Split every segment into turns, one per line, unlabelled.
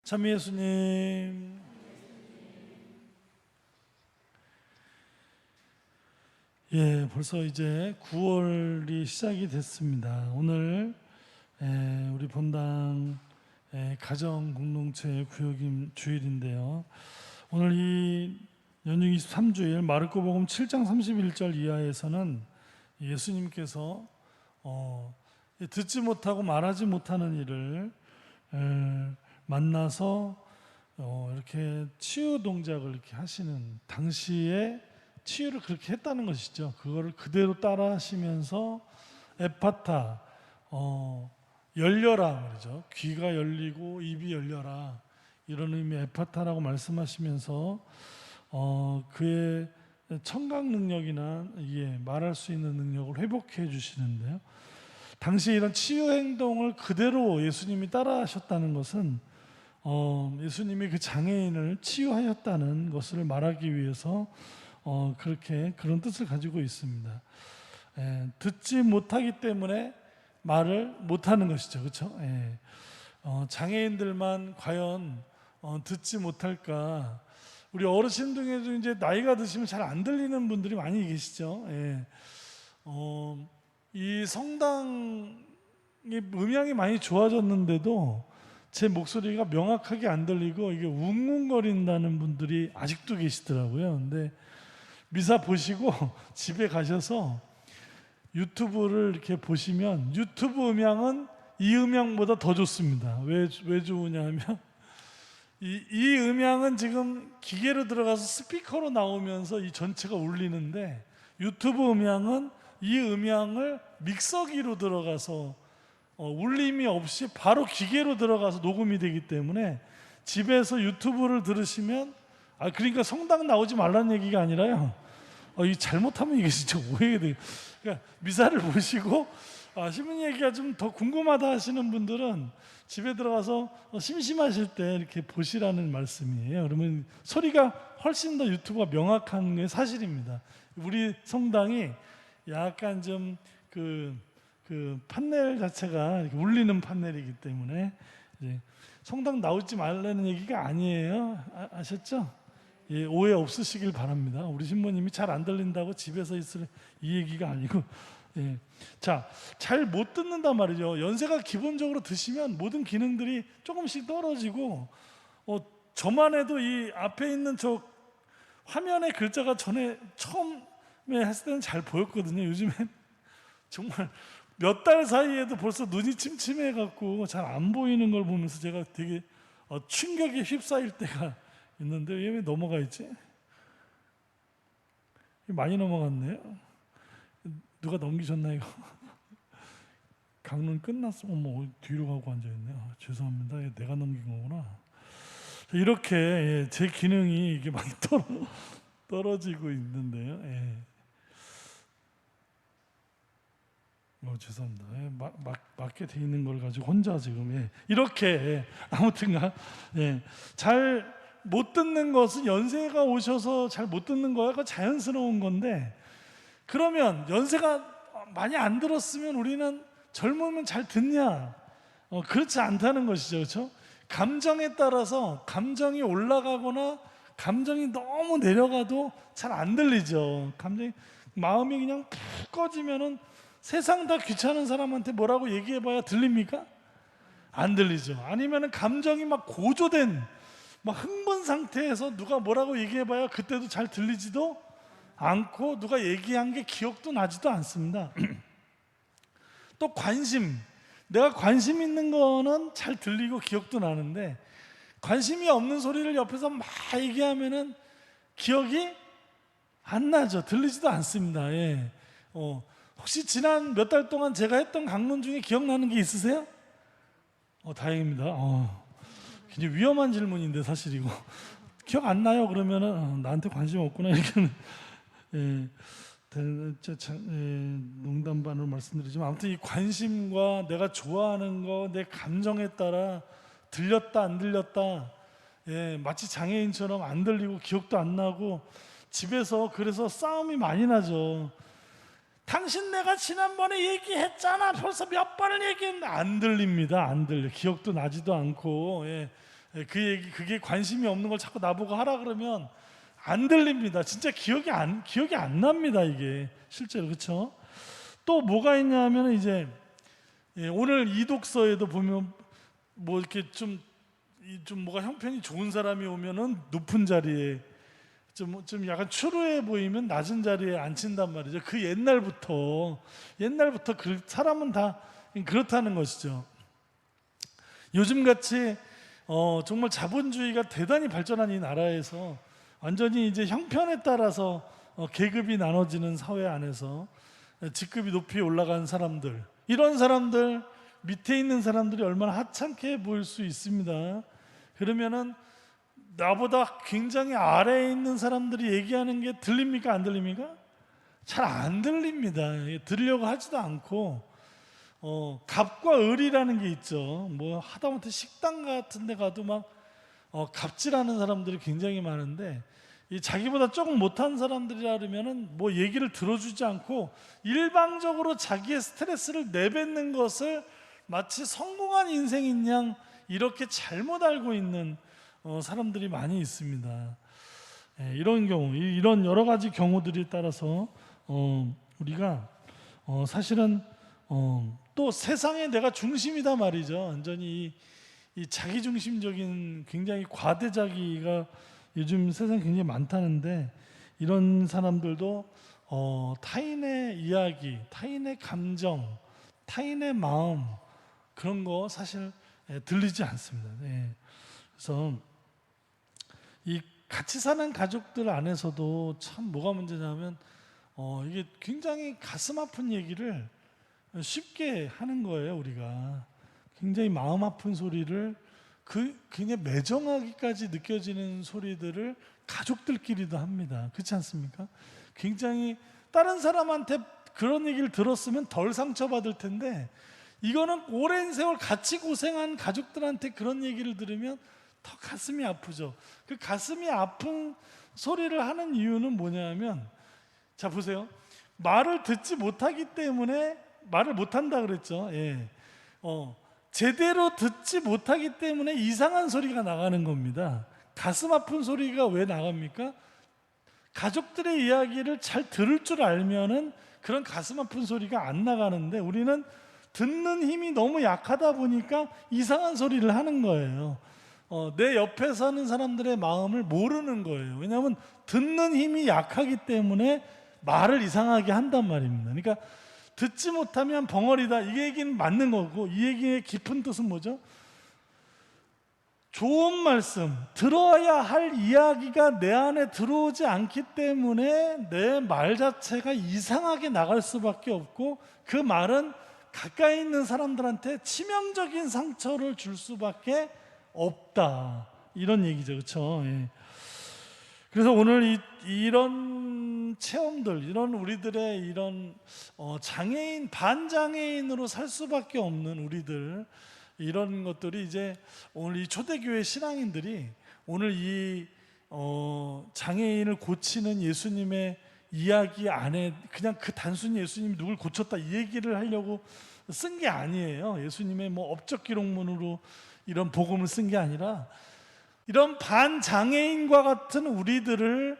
참 예수님, 벌써 이제 9월이 시작이 됐습니다. 오늘 우리 본당 가정 공동체 구역임 주일인데요. 오늘 이 연휴 23주일 마르코복음 7장 31절 이하에서는 예수님께서 듣지 못하고 말하지 못하는 이를 만나서 이렇게 치유 동작을 이렇게 하시는, 당시에 치유를 그렇게 했다는 것이죠. 그거를 그대로 따라 하시면서 에파타, 열려라 말이죠. 귀가 열리고 입이 열려라, 이런 의미의 에파타라고 말씀하시면서 그의 청각 능력이나 말할 수 있는 능력을 회복해 주시는데요. 당시 이런 치유 행동을 그대로 예수님이 따라 하셨다는 것은 예수님이 그 장애인을 치유하였다는 것을 말하기 위해서 그런 뜻을 가지고 있습니다. 듣지 못하기 때문에 말을 못하는 것이죠, 그렇죠? 장애인들만 과연 듣지 못할까? 우리 어르신 중에도 이제 나이가 드시면 잘 안 들리는 분들이 많이 계시죠. 이 성당의 음향이 많이 좋아졌는데도 제 목소리가 명확하게 안 들리고 이게 웅웅거린다는 분들이 아직도 계시더라고요. 근데 미사 보시고 집에 가셔서 유튜브를 이렇게 보시면 유튜브 음향은 이 음향보다 더 좋습니다. 왜 좋으냐 하면 이 음향은 지금 기계로 들어가서 스피커로 나오면서 이 전체가 울리는데, 유튜브 음향은 이 음향을 믹서기로 들어가서 울림이 없이 바로 기계로 들어가서 녹음이 되기 때문에 집에서 유튜브를 들으시면, 그러니까 성당 나오지 말라는 얘기가 아니라요, 이 잘못하면 이게 진짜 오해가 돼요. 그러니까 미사를 보시고 신문 얘기가 좀 더 궁금하다 하시는 분들은 집에 들어가서 심심하실 때 이렇게 보시라는 말씀이에요. 그러면 소리가 훨씬 더 유튜브가 명확한 게 사실입니다. 우리 성당이 약간 좀 그 판넬 자체가 이렇게 울리는 판넬이기 때문에 이제 성당 나오지 말라는 얘기가 아니에요. 아셨죠? 오해 없으시길 바랍니다. 우리 신부님이 잘 안 들린다고 집에서 있을 이 얘기가 아니고, 자, 잘 못 듣는단 말이죠. 연세가 기본적으로 드시면 모든 기능들이 조금씩 떨어지고, 저만 해도 이 앞에 있는 저 화면에 글자가 전에 처음에 했을 때는 잘 보였거든요. 요즘엔 정말 몇 달 사이에도 벌써 눈이 침침해갖고 잘 안 보이는 걸 보면서 제가 되게 충격에 휩싸일 때가 있는데, 왜 넘어가 있지? 많이 넘어갔네요. 누가 넘기셨나 이거? 강론 끝났어. 뒤로 가고 앉아있네. 죄송합니다. 내가 넘긴 거구나. 이렇게 제 기능이 이게 많이 떨어지고 있는데요. 죄송합니다. 맞게 돼 있는 걸 가지고 혼자 지금 이렇게 아무튼가 잘 못 듣는 것은 연세가 오셔서 잘 못 듣는 거야. 그거 자연스러운 건데, 그러면 연세가 많이 안 들었으면 우리는 젊으면 잘 듣냐? 그렇지 않다는 것이죠, 그렇죠? 감정에 따라서 감정이 올라가거나 감정이 너무 내려가도 잘 안 들리죠. 마음이 그냥 푹 꺼지면은 세상 다 귀찮은 사람한테 뭐라고 얘기해봐야 들립니까? 안 들리죠. 아니면은 감정이 막 고조된 막 흥분 상태에서 누가 뭐라고 얘기해봐야 그때도 잘 들리지도 않고, 누가 얘기한 게 기억도 나지도 않습니다. 또 내가 관심 있는 거는 잘 들리고 기억도 나는데, 관심이 없는 소리를 옆에서 막 얘기하면은 기억이 안 나죠. 들리지도 않습니다. 혹시 지난 몇 달 동안 제가 했던 강론 중에 기억나는 게 있으세요? 다행입니다. 굉장히 위험한 질문인데 사실 이거 기억 안 나요? 그러면은 나한테 관심 없구나, 이렇게 농담 반으로 말씀드리지만, 아무튼 이 관심과 내가 좋아하는 거, 내 감정에 따라 들렸다 안 들렸다, 마치 장애인처럼 안 들리고 기억도 안 나고, 집에서 그래서 싸움이 많이 나죠. 당신 내가 지난번에 얘기했잖아. 벌써 몇 번을 얘기했는데 안 들립니다. 안 들려. 기억도 나지도 않고, 그 얘기, 그게 관심이 없는 걸 자꾸 나보고 하라 그러면 안 들립니다. 진짜 기억이 안 납니다. 이게 실제로. 그렇죠? 또 뭐가 있냐면 이제 오늘 이 독서에도 보면 뭐 이렇게 좀 뭐가 형편이 좋은 사람이 오면은 높은 자리에, 좀 약간 추루해 보이면 낮은 자리에 앉힌단 말이죠. 그 옛날부터 그 사람은 다 그렇다는 것이죠. 요즘같이 정말 자본주의가 대단히 발전한 이 나라에서 완전히 이제 형편에 따라서 계급이 나눠지는 사회 안에서 직급이 높이 올라간 사람들, 이런 사람들 밑에 있는 사람들이 얼마나 하찮게 보일 수 있습니다. 그러면은 나보다 굉장히 아래에 있는 사람들이 얘기하는 게 들립니까? 안 들립니까? 잘 안 들립니다. 들으려고 하지도 않고, 갑과 을이라는 게 있죠. 뭐 하다못해 식당 같은 데 가도 막 갑질하는 사람들이 굉장히 많은데, 이 자기보다 조금 못한 사람들이라 그러면은 뭐 얘기를 들어주지 않고 일방적으로 자기의 스트레스를 내뱉는 것을 마치 성공한 인생인 양 이렇게 잘못 알고 있는 사람들이 많이 있습니다. 이런 경우, 이런 여러 가지 경우들에 따라서 우리가 사실은 또 세상에 내가 중심이다 말이죠. 완전히 이 자기중심적인 굉장히 과대자기가 요즘 세상에 굉장히 많다는데, 이런 사람들도 타인의 이야기, 타인의 감정, 타인의 마음, 그런 거 사실 들리지 않습니다. 그래서 이 같이 사는 가족들 안에서도 참 뭐가 문제냐면 이게 굉장히 가슴 아픈 얘기를 쉽게 하는 거예요. 우리가 굉장히 마음 아픈 소리를, 굉장히 매정하기까지 느껴지는 소리들을 가족들끼리도 합니다. 그렇지 않습니까? 굉장히 다른 사람한테 그런 얘기를 들었으면 덜 상처받을 텐데, 이거는 오랜 세월 같이 고생한 가족들한테 그런 얘기를 들으면 더 가슴이 아프죠. 그 가슴이 아픈 소리를 하는 이유는 뭐냐면, 자 보세요. 말을 듣지 못하기 때문에 말을 못한다 그랬죠. 제대로 듣지 못하기 때문에 이상한 소리가 나가는 겁니다. 가슴 아픈 소리가 왜 나갑니까? 가족들의 이야기를 잘 들을 줄 알면은 그런 가슴 아픈 소리가 안 나가는데, 우리는 듣는 힘이 너무 약하다 보니까 이상한 소리를 하는 거예요. 내 옆에 사는 사람들의 마음을 모르는 거예요. 왜냐하면 듣는 힘이 약하기 때문에 말을 이상하게 한단 말입니다. 그러니까 듣지 못하면 벙어리다, 이 얘기는 맞는 거고, 이 얘기의 깊은 뜻은 뭐죠? 좋은 말씀, 들어야 할 이야기가 내 안에 들어오지 않기 때문에 내 말 자체가 이상하게 나갈 수밖에 없고, 그 말은 가까이 있는 사람들한테 치명적인 상처를 줄 수밖에 없다, 이런 얘기죠. 그렇죠? 그래서 오늘 이런 체험들, 이런 우리들의 이런 장애인, 반장애인으로 살 수밖에 없는 우리들, 이런 것들이 이제 오늘 이 초대교회 신앙인들이 오늘 이 장애인을 고치는 예수님의 이야기 안에 그냥 그 단순히 예수님이 누굴 고쳤다 이 얘기를 하려고 쓴 게 아니에요. 예수님의 뭐 업적 기록문으로 이런 복음을 쓴 게 아니라, 이런 반장애인과 같은 우리들을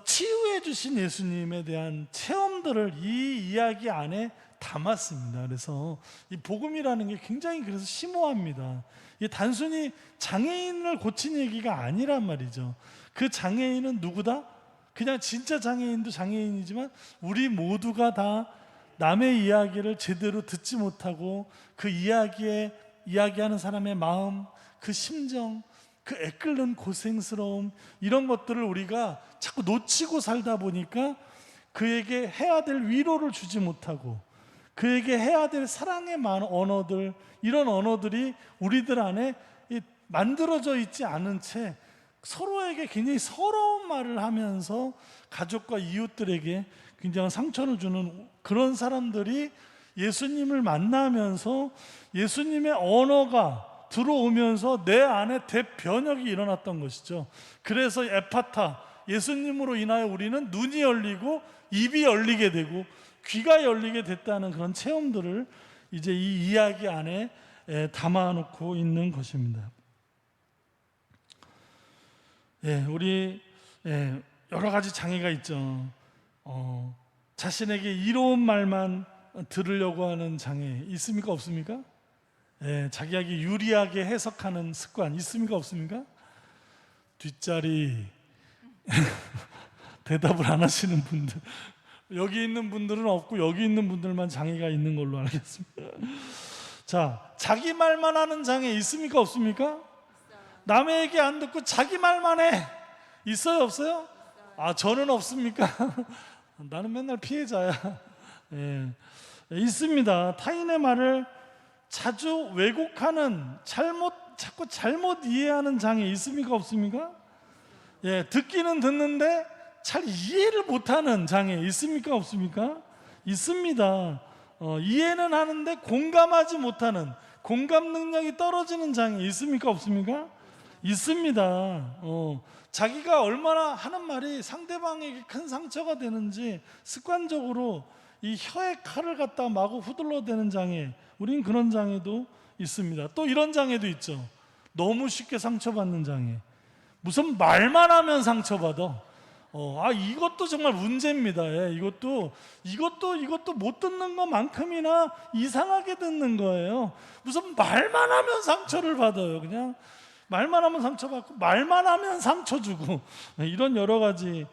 치유해 주신 예수님에 대한 체험들을 이 이야기 안에 담았습니다. 그래서 이 복음이라는 게 굉장히 그래서 심오합니다. 이게 단순히 장애인을 고친 얘기가 아니란 말이죠. 그 장애인은 누구다? 그냥 진짜 장애인도 장애인이지만 우리 모두가 다 남의 이야기를 제대로 듣지 못하고 그 이야기하는 사람의 마음, 그 심정, 그 애끓는 고생스러움, 이런 것들을 우리가 자꾸 놓치고 살다 보니까 그에게 해야 될 위로를 주지 못하고, 그에게 해야 될 사랑의 언어들, 이런 언어들이 우리들 안에 만들어져 있지 않은 채 서로에게 굉장히 서러운 말을 하면서 가족과 이웃들에게 굉장한 상처를 주는 그런 사람들이 예수님을 만나면서 예수님의 언어가 들어오면서 내 안에 대변혁이 일어났던 것이죠. 그래서 에파타, 예수님으로 인하여 우리는 눈이 열리고 입이 열리게 되고 귀가 열리게 됐다는 그런 체험들을 이제 이 이야기 안에 담아놓고 있는 것입니다. 우리 여러 가지 장애가 있죠. 자신에게 이로운 말만 들으려고 하는 장애 있습니까? 없습니까? 자기에게 유리하게 해석하는 습관 있습니까? 없습니까? 뒷자리 대답을 안 하시는 분들, 여기 있는 분들은 없고 여기 있는 분들만 장애가 있는 걸로 알겠습니다. 자, 자기 말만 하는 장애 있습니까? 없습니까? 남의 얘기 안 듣고 자기 말만 해. 있어요? 없어요? 저는 없습니까? 나는 맨날 피해자야. 있습니다. 타인의 말을 자주 왜곡하는, 자꾸 잘못 이해하는 장애 있습니까? 없습니까? 듣기는 듣는데 잘 이해를 못하는 장애 있습니까? 없습니까? 있습니다. 이해는 하는데 공감하지 못하는, 공감 능력이 떨어지는 장애 있습니까? 없습니까? 있습니다. 자기가 얼마나 하는 말이 상대방에게 큰 상처가 되는지 습관적으로 이 혀에 칼을 갖다 마구 후들러대는 장애, 우린 그런 장애도 있습니다. 또 이런 장애도 있죠. 너무 쉽게 상처받는 장애. 무슨 말만 하면 상처받아. 이것도 정말 문제입니다. 이것도 못 듣는 것만큼이나 이상하게 듣는 거예요. 무슨 말만 하면 상처를 받아요. 그냥 말만 하면 상처받고 말만 하면 상처 주고, 이런 여러 가지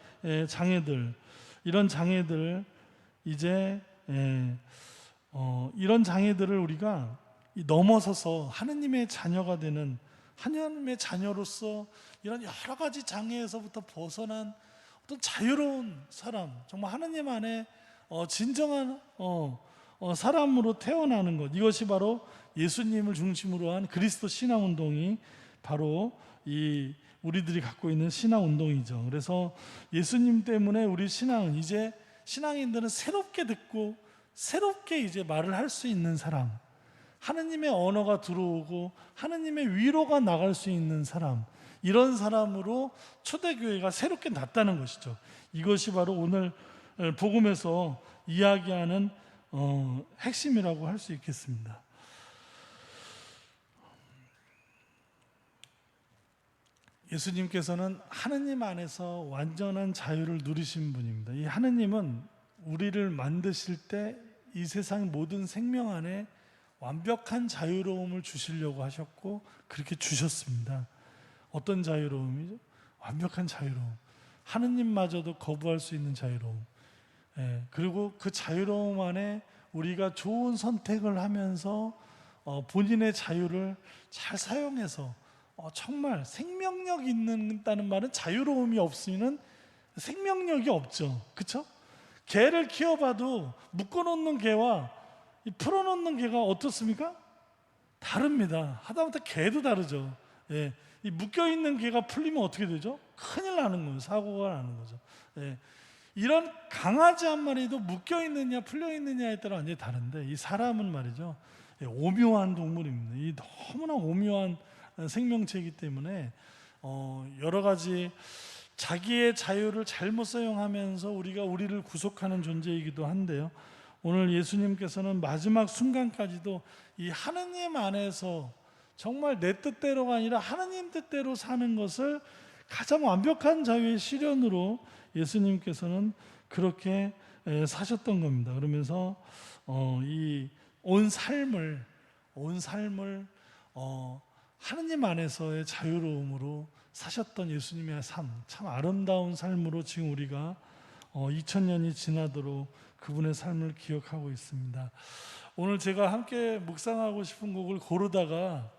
장애들, 이런 장애들 이제 이런 장애들을 우리가 넘어서서 하느님의 자녀가 되는, 하나님의 자녀로서 이런 여러 가지 장애에서부터 벗어난 어떤 자유로운 사람, 정말 하나님 안에 진정한 사람으로 태어나는 것, 이것이 바로 예수님을 중심으로 한 그리스도 신앙운동이 바로 이 우리들이 갖고 있는 신앙운동이죠. 그래서 예수님 때문에 우리 신앙은, 이제 신앙인들은 새롭게 듣고 새롭게 이제 말을 할 수 있는 사람, 하느님의 언어가 들어오고 하느님의 위로가 나갈 수 있는 사람, 이런 사람으로 초대교회가 새롭게 났다는 것이죠. 이것이 바로 오늘 복음에서 이야기하는 핵심이라고 할 수 있겠습니다. 예수님께서는 하느님 안에서 완전한 자유를 누리신 분입니다. 이 하느님은 우리를 만드실 때 이 세상 모든 생명 안에 완벽한 자유로움을 주시려고 하셨고 그렇게 주셨습니다. 어떤 자유로움이죠? 완벽한 자유로움. 하느님마저도 거부할 수 있는 자유로움. 그리고 그 자유로움 안에 우리가 좋은 선택을 하면서 본인의 자유를 잘 사용해서 정말 생명력 있는다는 말은, 자유로움이 없으면 생명력이 없죠. 그렇죠? 개를 키워봐도 묶어놓는 개와 풀어놓는 개가 어떻습니까? 다릅니다. 하다못해 개도 다르죠. 이 묶여있는 개가 풀리면 어떻게 되죠? 큰일 나는 거예요. 사고가 나는 거죠. 이런 강아지 한 마리도 묶여있느냐 풀려있느냐에 따라 완전히 다른데, 이 사람은 말이죠, 오묘한 동물입니다. 이 너무나 오묘한 생명체이기 때문에 여러 가지 자기의 자유를 잘못 사용하면서 우리를 구속하는 존재이기도 한데요, 오늘 예수님께서는 마지막 순간까지도 이 하느님 안에서 정말 내 뜻대로가 아니라 하느님 뜻대로 사는 것을 가장 완벽한 자유의 실현으로 예수님께서는 그렇게 사셨던 겁니다. 그러면서 이 온 삶을 하느님 안에서의 자유로움으로 사셨던 예수님의 삶, 참 아름다운 삶으로 지금 우리가 2000년이 지나도록 그분의 삶을 기억하고 있습니다. 오늘 제가 함께 묵상하고 싶은 곡을 고르다가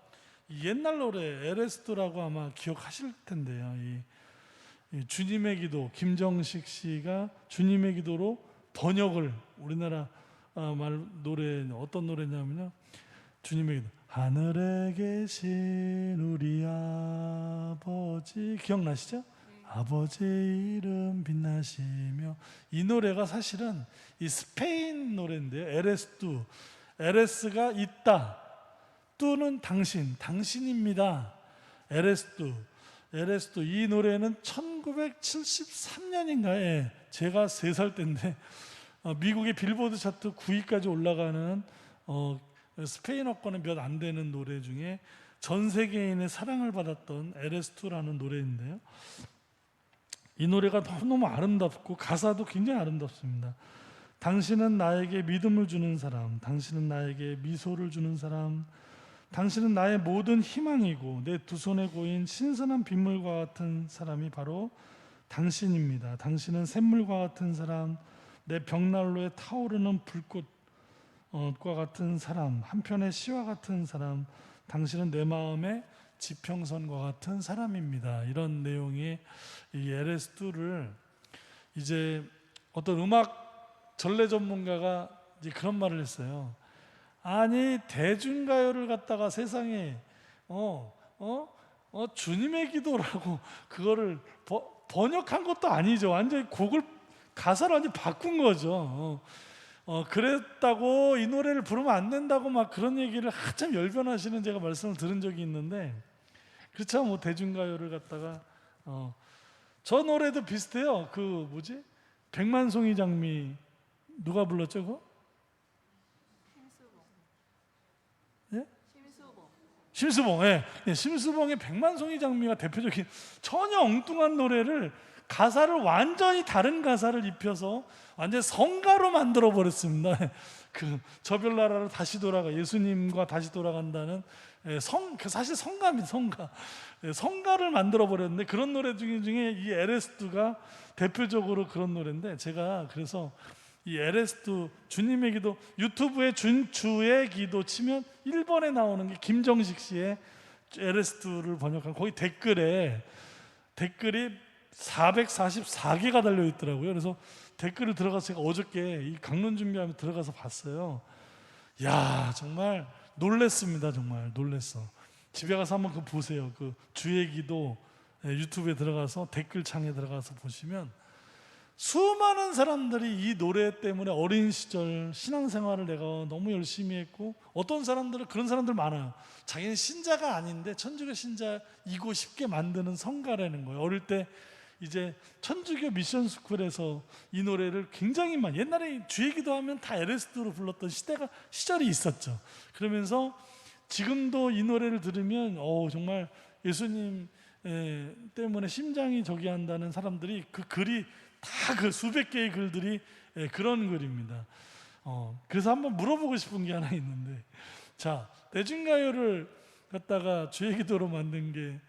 옛날 노래 에레스토라고 아마 기억하실 텐데요. 이 주님의 기도, 김정식 씨가 주님의 기도로 번역을, 우리나라 말 노래, 어떤 노래냐면요, 주님의 기도, 하늘에 계신 우리 아버지, 기억나시죠? 아버지 이름 빛나시며. 이 노래가 사실은 이 스페인 노래인데요, 에레스뚜, 에레스가 있다, 뚜는 당신, 당신입니다. 에레스뚜. 이 노래는 1973년인가에 제가 3살 때인데 미국의 빌보드 차트 9위까지 올라가는 스페인어권의 몇 안 되는 노래 중에 전 세계인의 사랑을 받았던 LS2라는 노래인데요. 이 노래가 너무너무 아름답고 가사도 굉장히 아름답습니다. 당신은 나에게 믿음을 주는 사람, 당신은 나에게 미소를 주는 사람, 당신은 나의 모든 희망이고 내 두 손에 고인 신선한 빗물과 같은 사람이 바로 당신입니다. 당신은 샘물과 같은 사람, 내 벽난로에 타오르는 불꽃과 같은 사람, 한편의 시와 같은 사람, 당신은 내 마음의 지평선과 같은 사람입니다. 이런 내용의 이 LS2를 이제 어떤 음악 전래 전문가가 이제 그런 말을 했어요. 아니 대중가요를 갖다가 세상에 주님의 기도라고 그거를 번역한 것도 아니죠. 완전히 곡을 가사를 완전히 바꾼 거죠. 그랬다고 이 노래를 부르면 안 된다고 막 그런 얘기를 한참 열변하시는 제가 말씀을 들은 적이 있는데, 그렇죠. 뭐 대중가요를 갖다가 저 노래도 비슷해요. 그 뭐지? 백만송이 장미 누가 불렀죠? 그거? 심수봉. 예. 심수봉의 백만송이 장미가 대표적인 전혀 엉뚱한 노래를 가사를 완전히 다른 가사를 입혀서 완전 성가로 만들어 버렸습니다. 그 저별나라로 다시 돌아가, 예수님과 다시 돌아간다는 사실 성가입니다. 성가를 만들어 버렸는데, 그런 노래 중에 이 LS2가 대표적으로 그런 노래인데, 제가 그래서 이 LS2 주님의 기도, 유튜브에 주의 기도 치면 1번에 나오는 게 김정식 씨의 LS2를 번역한, 거기 댓글이 444개가 달려 있더라고요. 그래서 댓글을 들어가서 제가 어저께 이 강론 준비하면서 들어가서 봤어요. 야, 정말 놀랬습니다. 정말 놀랬어. 집에 가서 한번 그거 보세요. 그 주의 기도 유튜브에 들어가서 댓글창에 들어가서 보시면 수많은 사람들이 이 노래 때문에 어린 시절 신앙생활을 내가 너무 열심히 했고, 어떤 사람들은 그런 사람들 많아요. 자기는 신자가 아닌데 천주교 신자이고 싶게 만드는 성가라는 거예요. 어릴 때 이제 천주교 미션 스쿨에서 이 노래를 굉장히 많이, 옛날에 주의 기도하면 다 LS2로 불렀던 시절이 있었죠. 그러면서 지금도 이 노래를 들으면 정말 예수님 때문에 심장이 저기 한다는 사람들이, 그 글이 다 그 수백 개의 글들이 그런 글입니다. 그래서 한번 물어보고 싶은 게 하나 있는데, 자, 대중가요를 갖다가 주의 기도로 만든 게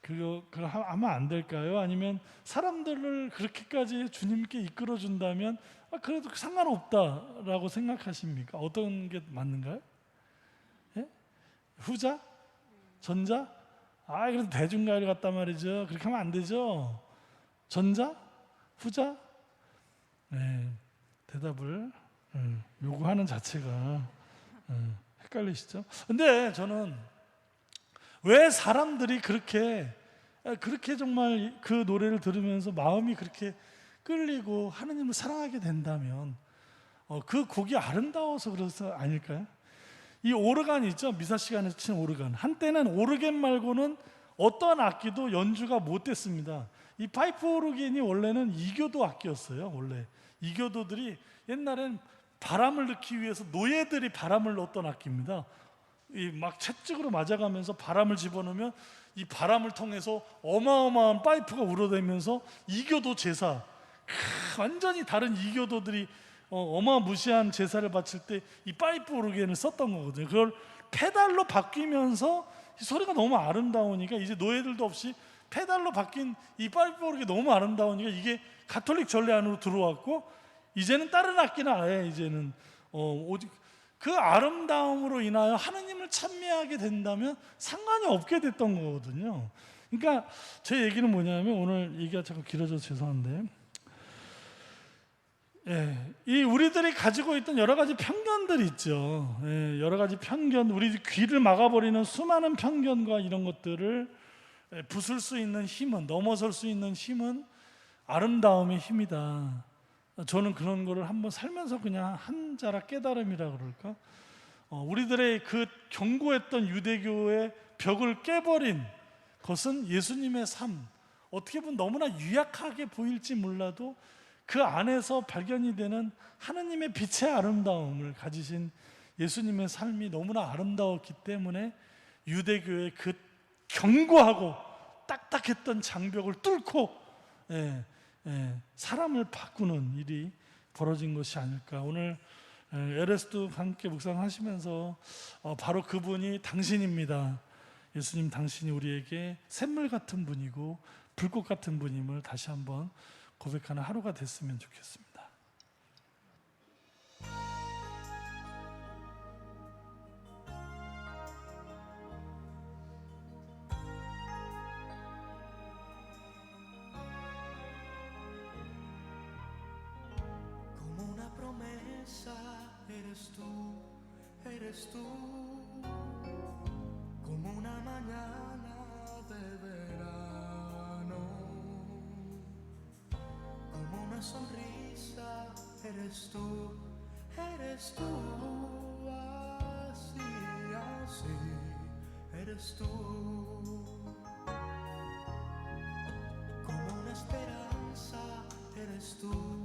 그거 하면 안 될까요? 아니면 사람들을 그렇게까지 주님께 이끌어 준다면 그래도 상관없다라고 생각하십니까? 어떤 게 맞는가요? 예? 후자? 전자? 그래도 대중가요를 갖다 말이죠. 그렇게 하면 안 되죠. 전자? 후자? 네, 대답을 요구하는 자체가 헷갈리시죠? 근데 저는 왜 사람들이 그렇게 정말 그 노래를 들으면서 마음이 그렇게 끌리고 하느님을 사랑하게 된다면 그 곡이 아름다워서 그래서 아닐까요? 이 오르간 있죠? 미사 시간에서 친 오르간. 한때는 오르간 말고는 어떠한 악기도 연주가 못 됐습니다. 이 파이프 오르간이 원래는 이교도 악기였어요. 원래 이교도들이 옛날엔 바람을 넣기 위해서 노예들이 바람을 넣었던 악기입니다. 이 막 채찍으로 맞아가면서 바람을 집어넣으면 이 바람을 통해서 어마어마한 파이프가 우러대면서 이교도 제사, 완전히 다른 이교도들이 어마무시한 제사를 바칠 때 이 파이프 오르간을 썼던 거거든요. 그걸 페달로 바뀌면서 소리가 너무 아름다우니까 이제 노예들도 없이 페달로 바뀐 이 파이프 오르간이 너무 아름다우니까 이게 가톨릭 전례 안으로 들어왔고, 이제는 다른 악기는 아예 이제는 오직 그 아름다움으로 인하여 하느님을 찬미하게 된다면 상관이 없게 됐던 거거든요. 그러니까 제 얘기는 뭐냐면, 오늘 얘기가 자꾸 길어져서 죄송한데, 이 우리들이 가지고 있던 여러 가지 편견들이 있죠. 여러 가지 편견, 우리 귀를 막아버리는 수많은 편견과 이런 것들을 부술 수 있는 힘은, 넘어설 수 있는 힘은 아름다움의 힘이다. 저는 그런 거를 한번 살면서 그냥 한 자락 깨달음이라 그럴까? 우리들의 그 견고했던 유대교의 벽을 깨버린 것은 예수님의 삶, 어떻게 보면 너무나 유약하게 보일지 몰라도 그 안에서 발견이 되는 하느님의 빛의 아름다움을 가지신 예수님의 삶이 너무나 아름다웠기 때문에 유대교의 그 견고하고 딱딱했던 장벽을 뚫고 사람을 바꾸는 일이 벌어진 것이 아닐까. 오늘 LS도 함께 묵상하시면서 바로 그분이 당신입니다. 예수님, 당신이 우리에게 샘물 같은 분이고 불꽃 같은 분임을 다시 한번 고백하는 하루가 됐으면 좋겠습니다.
Como una promesa eres tú, como una mañana de verano, como una sonrisa eres tú, así, así, eres tú, como una esperanza eres tú.